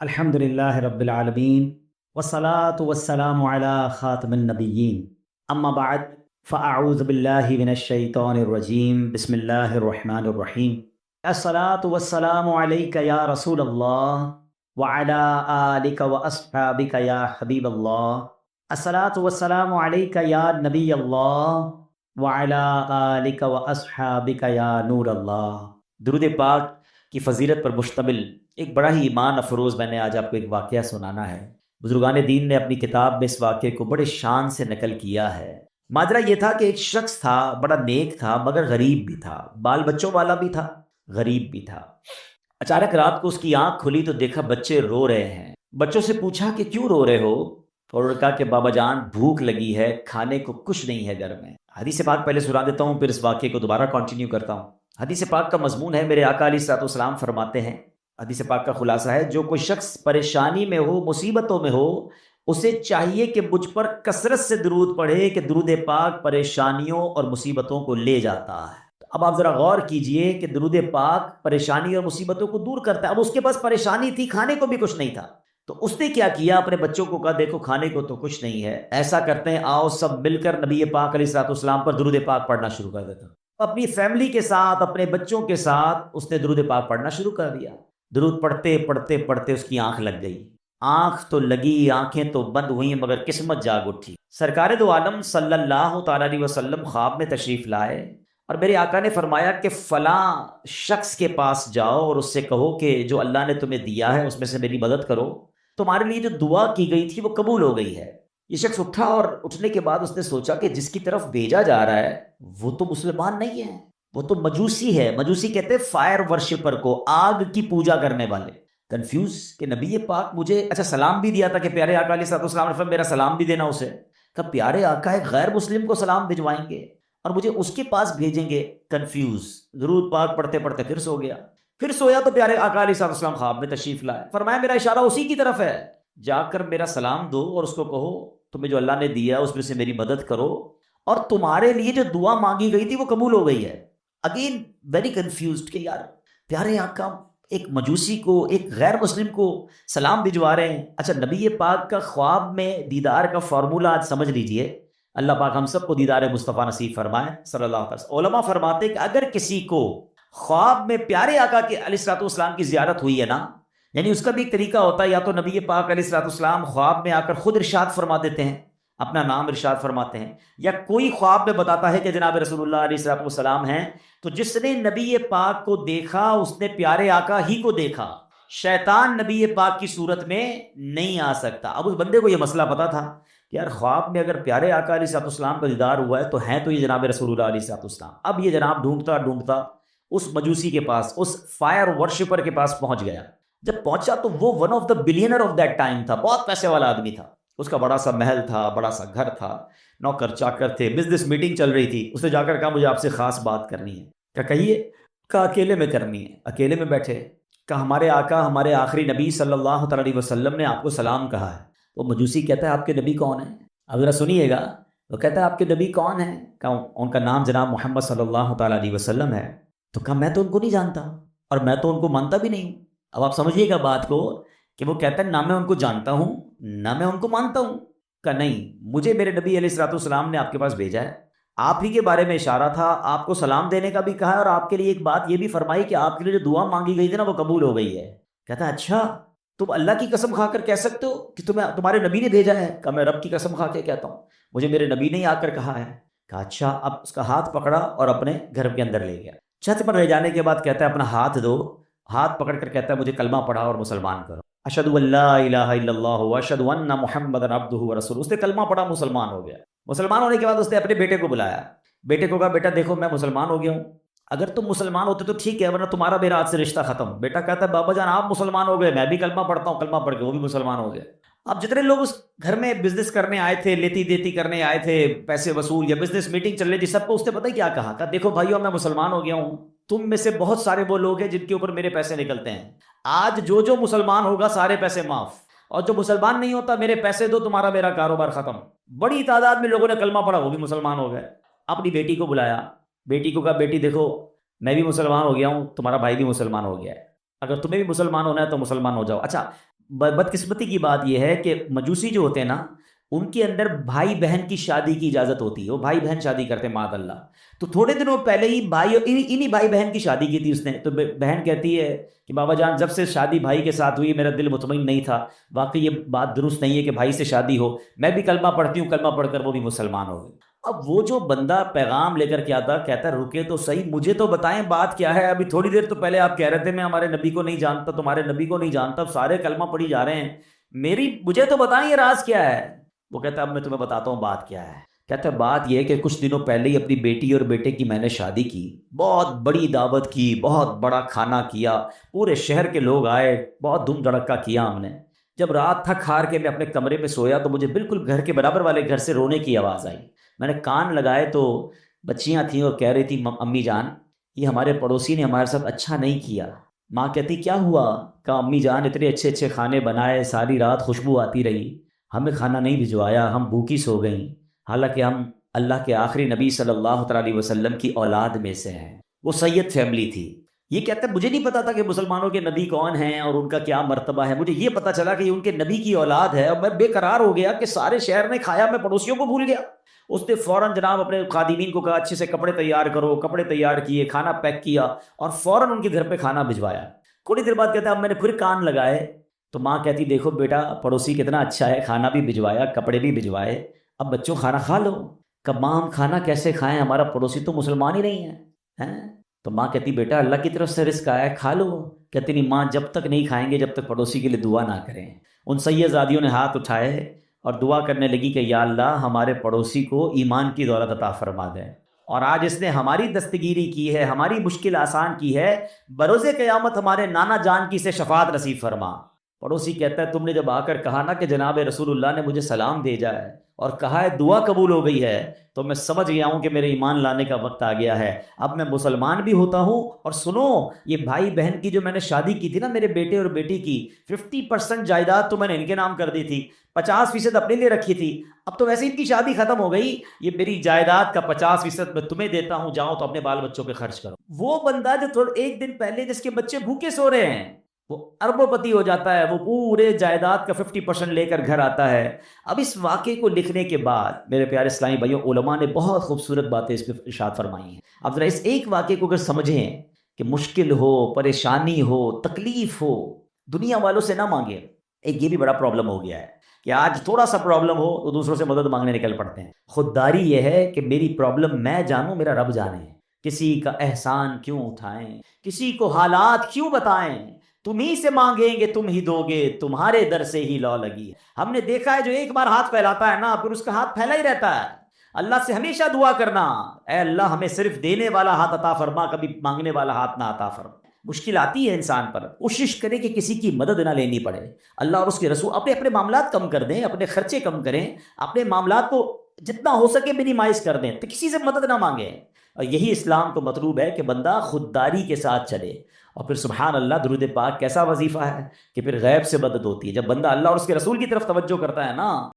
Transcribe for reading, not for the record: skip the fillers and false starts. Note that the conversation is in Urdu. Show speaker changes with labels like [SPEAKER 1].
[SPEAKER 1] الحمد للہ رب العالمین والصلاة والسلام علی خاتم النبیین اما بعد فاعوذ باللہ من الشیطان الرجیم بسم اللہ الرحمن الرحیم الصلاة والسلام علیک یا رسول اللہ وعلی آلک واصحابک یا حبیب اللہ الصلاة والسلام علیک یا نبی اللہ وعلی آلک واصحابک یا نور اللہ۔ درود پاک کی فضیلت پر مشتمل ایک بڑا ہی ایمان افروز میں نے آج آپ کو ایک واقعہ سنانا ہے۔ بزرگان دین نے اپنی کتاب میں اس واقعے کو بڑے شان سے نقل کیا ہے۔ ماجرا یہ تھا کہ ایک شخص تھا، بڑا نیک تھا مگر غریب بھی تھا، بال بچوں والا بھی تھا، غریب بھی تھا۔ اچانک رات کو اس کی آنکھ کھلی تو دیکھا بچے رو رہے ہیں۔ بچوں سے پوچھا کہ کیوں رو رہے ہو؟ اور انہوں نے کہا کہ بابا جان بھوک لگی ہے، کھانے کو کچھ نہیں ہے گھر میں۔ حدیث پاک پہلے سنا دیتا ہوں، پھر اس واقعے کو دوبارہ کنٹینیو کرتا ہوں۔ حدیث پاک کا مضمون ہے، میرے آقا علیہ الصلوۃ والسلام فرماتے ہیں، حدیث پاک کا خلاصہ ہے، جو کوئی شخص پریشانی میں ہو، مصیبتوں میں ہو، اسے چاہیے کہ مجھ پر کثرت سے درود پڑھے کہ درود پاک پریشانیوں اور مصیبتوں کو لے جاتا ہے۔ اب آپ ذرا غور کیجئے کہ درود پاک پریشانی اور مصیبتوں کو دور کرتا ہے۔ اب اس کے پاس پریشانی تھی، کھانے کو بھی کچھ نہیں تھا، تو اس نے کیا کیا؟ اپنے بچوں کو کہا دیکھو کھانے کو تو کچھ نہیں ہے، ایسا کرتے ہیں آؤ سب مل کر نبی پاک علیہ الصلوۃ والسلام پر درود پاک پڑھنا شروع کر دیتا ہوں۔ اپنی فیملی کے ساتھ، اپنے بچوں کے ساتھ اس نے درود پاک پڑھنا شروع کر دیا۔ درود پڑھتے پڑھتے پڑھتے اس کی آنکھ لگ گئی، آنکھ تو لگی، آنکھیں تو بند ہوئیں مگر قسمت جاگ اٹھی۔ سرکار دو عالم صلی اللہ تعالیٰ علیہ وسلم خواب میں تشریف لائے اور میرے آقا نے فرمایا کہ فلاں شخص کے پاس جاؤ اور اس سے کہو کہ جو اللہ نے تمہیں دیا ہے اس میں سے میری مدد کرو، تمہارے لیے جو دعا کی گئی تھی وہ قبول ہو گئی ہے۔ یہ شخص اٹھا اور اٹھنے کے بعد اس نے سوچا کہ جس کی طرف بھیجا جا رہا ہے وہ تو مسلمان نہیں ہے، وہ تو مجوسی ہے۔ مجوسی کہتے ہیں فائر ورشپر کو، آگ کی پوجا کرنے والے۔ کنفیوز کہ نبی پاک مجھے اچھا سلام بھی دیا تھا کہ پیارے آقا علیہ الصلوۃ والسلام نے فرمایا میرا سلام بھی دینا اسے۔ کہ پیارے آقا ایک غیر مسلم کو سلام بھجوائیں گے اور مجھے اس کے پاس بھیجیں گے؟ کنفیوز، درود پاک پڑھتے پڑھتے پھر سو گیا۔ پھر سویا تو پیارے آقا علیہ الصلوۃ والسلام خواب میں تشریف لائے، فرمایا میرا اشارہ اسی کی طرف ہے، جا کر میرا سلام دو اور اس کو کہو تمہیں جو اللہ نے دیا اس میں سے میری مدد کرو، اور تمہارے لیے جو دعا مانگی گئی تھی وہ قبول ہو گئی ہے۔ اگین ویری کنفیوزڈ کہ یار پیارے آقا ایک مجوسی کو، ایک غیر مسلم کو سلام بھجوا رہے ہیں۔ اچھا نبی پاک کا خواب میں دیدار کا فارمولہ آج سمجھ لیجئے، اللہ پاک ہم سب کو دیدار مصطفیٰ نصیب فرمائے صلی اللہ علیہ وسلم۔ علماء فرماتے کہ اگر کسی کو خواب میں پیارے آقا کے علیہ الصلوۃ والسلام کی زیارت ہوئی ہے نا، یعنی اس کا بھی ایک طریقہ ہوتا ہے، یا تو نبی پاک علیہ الصلوۃ والسلام خواب میں آ کر خود ارشاد فرما دیتے ہیں، اپنا نام ارشاد فرماتے ہیں، یا کوئی خواب میں بتاتا ہے کہ جناب رسول اللہ علیہ الصلوۃ والسلام ہیں، تو جس نے نبی پاک کو دیکھا اس نے پیارے آقا ہی کو دیکھا، شیطان نبی پاک کی صورت میں نہیں آ سکتا۔ اب اس بندے کو یہ مسئلہ پتا تھا کہ یار خواب میں اگر پیارے آقا علیہ الصلوۃ والسلام کا دیدار ہوا ہے تو یہ جناب رسول اللہ علیہ الصلوۃ والسلام۔ اب یہ جناب ڈھونڈتا ڈھونڈتا اس مجوسی کے پاس، اس فائر ورشپر کے پاس پہنچ گیا۔ جب پہنچا تو وہ one of the billionaire of that time تھا، بہت پیسے والا آدمی تھا، اس کا بڑا سا محل تھا، بڑا سا گھر تھا، نوکر چاکر تھے، بزنس میٹنگ چل رہی تھی۔ اس نے جا کر کہا مجھے آپ سے خاص بات کرنی ہے۔ کیا کہیے؟ کہا اکیلے میں کرنی ہے۔ اکیلے میں بیٹھے، کہا ہمارے آقا، ہمارے آخری نبی صلی اللہ تعالیٰ علیہ وسلم نے آپ کو سلام کہا ہے۔ وہ مجوسی کہتا ہے آپ کے نبی کون ہیں؟ اب ذرا سنیے گا، وہ کہتا ہے آپ کے نبی کون ہیں؟ کہا ان کا نام جناب محمد صلی اللہ تعالیٰ علیہ وسلم ہے۔ تو کہا میں تو ان کو نہیں جانتا اور میں تو ان کو مانتا بھی نہیں۔ اب آپ سمجھیے گا بات کو کہ وہ کہتا ہے نہ میں ان کو جانتا ہوں نہ میں ان کو مانتا ہوں۔ کہ نہیں، مجھے میرے نبی علیہ الصلوۃ والسلام نے آپ کے پاس بھیجا ہے، آپ ہی کے بارے میں اشارہ تھا، آپ کو سلام دینے کا بھی کہا ہے، اور آپ کے لیے ایک بات یہ بھی فرمائی کہ آپ کے لیے جو دعا مانگی گئی تھی نا وہ قبول ہو گئی ہے۔ کہتا ہے اچھا تم اللہ کی قسم کھا کر کہہ سکتے ہو کہ تمہارے نبی نے بھیجا ہے؟ کہا میں رب کی قسم کھا کے کہتا ہوں، مجھے میرے نبی نے آ کر کہا ہے۔ کہا اچھا۔ اب اس کا ہاتھ پکڑا اور اپنے گھر کے اندر لے گیا۔ چھت پر لے جانے کے بعد کہتا ہے اپنا ہاتھ دو، ہاتھ پکڑ کر کہتا ہے مجھے کلمہ پڑھا اور مسلمان کرو، اشہد ان لا الہ الا اللہ واشہد ان محمدا عبدہ ورسولہ۔ اس نے کلمہ پڑھا، مسلمان ہو گیا۔ مسلمان ہونے کے بعد اس نے اپنے بیٹے کو بلایا، بیٹے کو کہا بیٹا دیکھو میں مسلمان ہو گیا ہوں، اگر تم مسلمان ہوتے تو ٹھیک ہے ورنہ تمہارا میرا آج سے رشتہ ختم۔ بیٹا کہتا ہے بابا جان آپ مسلمان ہو گئے، میں بھی کلمہ پڑھتا ہوں، کلمہ پڑھ کے وہ بھی مسلمان ہو گیا۔ اب جتنے لوگ اس گھر میں بزنس کرنے آئے تھے، لیتی دیتی کرنے آئے تھے، پیسے وصول یا بزنس میٹنگ چل رہی تھی، سب کو اس نے پتہ کیا کہا؟ کہ دیکھو بھائیو میں مسلمان ہو گیا ہوں، تم میں سے بہت سارے وہ لوگ ہیں جن کے اوپر میرے پیسے نکلتے ہیں، آج جو مسلمان ہوگا سارے پیسے معاف، اور جو مسلمان نہیں ہوتا میرے پیسے دو، تمہارا میرا کاروبار ختم۔ بڑی تعداد میں لوگوں نے کلمہ پڑھا، وہ بھی مسلمان ہو گئے۔ اپنی بیٹی کو بلایا، بیٹی کو کہا بیٹی دیکھو میں بھی مسلمان ہو گیا ہوں، تمہارا بھائی بھی مسلمان ہو گیا ہے، اگر تمہیں بھی مسلمان ہونا ہے تو مسلمان ہو جاؤ۔ اچھا بدقسمتی کی بات یہ ہے کہ مجوسی جو ہوتے ہیں نا، ان کے اندر بھائی بہن کی شادی کی اجازت ہوتی ہے، وہ بھائی بہن شادی کرتے ہیں معاذ اللہ۔ تو تھوڑے دنوں پہلے ہی بھائی انہی بھائی بہن کی شادی کی تھی اس نے، تو بہن کہتی ہے کہ بابا جان جب سے شادی بھائی کے ساتھ ہوئی میرا دل مطمئن نہیں تھا، واقعی یہ بات درست نہیں ہے کہ بھائی سے شادی ہو، میں بھی کلمہ پڑھتی ہوں، کلمہ پڑھ کر وہ بھی مسلمان ہو گئی۔ اب وہ جو بندہ پیغام لے کر کے آتا کہتا ہے رکے تو صحیح، مجھے تو بتائیں بات کیا ہے، ابھی تھوڑی دیر تو پہلے آپ کہہ رہے تھے میں ہمارے نبی کو نہیں جانتا، تمہارے نبی کو نہیں جانتا، سارے کلمہ پڑھی جا رہے ہیں، مجھے تو بتائیں یہ راز کیا ہے۔ وہ کہتا ہے اب میں تمہیں بتاتا ہوں بات کیا ہے۔ کہتا ہے بات یہ ہے کہ کچھ دنوں پہلے ہی اپنی بیٹی اور بیٹے کی میں نے شادی کی، بہت بڑی دعوت کی، بہت بڑا کھانا کیا، پورے شہر کے لوگ آئے، بہت دھوم دھڑکا کیا ہم نے۔ جب رات تھک ہار کے میں اپنے کمرے میں سویا تو مجھے بالکل گھر کے برابر والے گھر سے رونے کی آواز آئی۔ میں نے کان لگائے تو بچیاں تھیں اور کہہ رہی تھی امی جان یہ ہمارے پڑوسی نے ہمارے ساتھ اچھا نہیں کیا۔ ماں کہتی کیا ہوا؟ کہا امی جان اتنے اچھے اچھے کھانے بنائے، ساری رات خوشبو آتی رہی، ہمیں کھانا نہیں بھجوایا، ہم بھوکی سو گئیں، حالانکہ ہم اللہ کے آخری نبی صلی اللہ تعالی علیہ وسلم کی اولاد میں سے ہیں۔ وہ سید فیملی تھی۔ یہ کہتا ہے مجھے نہیں پتا تھا کہ مسلمانوں کے نبی کون ہیں اور ان کا کیا مرتبہ ہے، مجھے یہ پتا چلا کہ یہ ان کے نبی کی اولاد ہے، اور میں بے قرار ہو گیا کہ سارے شہر نے کھایا، میں پڑوسیوں کو بھول گیا۔ اس نے فوراً جناب اپنے خادمین کو کہا اچھے سے کپڑے تیار کرو، کپڑے تیار کیے، کھانا پیک کیا اور فوراً ان کے گھر پہ کھانا بھجوایا۔ تھوڑی دیر بعد کہتا ہے اب میں نے پھر کان لگائے تو ماں کہتی دیکھو بیٹا پڑوسی کتنا اچھا ہے، کھانا بھی بھجوایا، کپڑے بھی بھجوائے، اب بچوں کھانا کھا لو۔ کب ماں ہم کھانا کیسے کھائیں، ہمارا پڑوسی تو مسلمان ہی نہیں ہے، ہیں؟ تو ماں کہتی بیٹا اللہ کی طرف سے رزق آیا ہے کھا لو۔ کہتی نہیں ماں جب تک نہیں کھائیں گے جب تک پڑوسی کے لیے دعا نہ کریں۔ ان سیدزادیوں نے ہاتھ اٹھائے اور دعا کرنے لگی کہ یا اللہ ہمارے پڑوسی کو ایمان کی دولت عطا فرما دے، اور آج اس نے ہماری دستگیری کی ہے، ہماری مشکل آسان کی ہے، بروز قیامت ہمارے نانا جان کی سے شفاعت نصیب فرما۔ پڑوسی کہتا ہے تم نے جب آ کر کہا نا کہ جناب رسول اللہ نے مجھے سلام بھیجا ہے اور کہا ہے دعا قبول ہو گئی ہے، تو میں سمجھ گیا ہوں کہ میرے ایمان لانے کا وقت آ گیا ہے، اب میں مسلمان بھی ہوتا ہوں۔ اور سنو یہ بھائی بہن کی جو میں نے شادی کی تھی نا میرے بیٹے اور بیٹی کی، 50% جائیداد تو میں نے ان کے نام کر دی تھی، 50% اپنے لیے رکھی تھی، اب تو ویسے ان کی شادی ختم ہو گئی، یہ میری جائیداد کا 50% میں تمہیں دیتا ہوں، جاؤ تو اپنے بال بچوں پہ خرچ کرو۔ وہ بندہ جو ایک دن پہلے جس کے بچے بھوکے سو رہے ہیں وہ اربوں پتی ہو جاتا ہے، وہ پورے جائیداد کا 50% لے کر گھر آتا ہے۔ اب اس واقعے کو لکھنے کے بعد میرے پیارے اسلامی بھائیوں علماء نے بہت خوبصورت باتیں اس پہ ارشاد فرمائی ہیں۔ اب ذرا اس ایک واقعے کو اگر سمجھیں کہ مشکل ہو، پریشانی ہو، تکلیف ہو، دنیا والوں سے نہ مانگیں۔ ایک یہ بھی بڑا پرابلم ہو گیا ہے کہ آج تھوڑا سا پرابلم ہو تو دوسروں سے مدد مانگنے نکل پڑتے ہیں۔ خودداری یہ ہے کہ میری پرابلم میں جانوں، میرا رب جانے، کسی کا احسان کیوں اٹھائیں، کسی کو حالات کیوں بتائیں، تم ہی سے مانگیں گے تم ہی دو گے، تمہارے در سے ہی لو لگی۔ ہم نے دیکھا ہے جو ایک بار ہاتھ پھیلاتا ہے نا پھر اس کا ہاتھ پھیلا ہی رہتا ہے۔ اللہ سے ہمیشہ دعا کرنا اے اللہ ہمیں صرف دینے والا ہاتھ عطا فرما، کبھی مانگنے والا ہاتھ نہ عطا فرما۔ مشکل آتی ہے انسان پر، کوشش کرے کہ کسی کی مدد نہ لینی پڑے۔ اللہ اور اس کے رسول اپنے معاملات کم کر دیں، اپنے خرچے کم کریں، اپنے معاملات کو جتنا ہو سکے منیمائز کر دیں، تو کسی سے مدد نہ مانگیں۔ اور یہی اسلام کو مطلوب ہے کہ بندہ خودداری کے ساتھ چلے۔ اور پھر سبحان اللہ درود پاک کیسا وظیفہ ہے کہ پھر غیب سے مدد ہوتی ہے جب بندہ اللہ اور اس کے رسول کی طرف توجہ کرتا ہے نا۔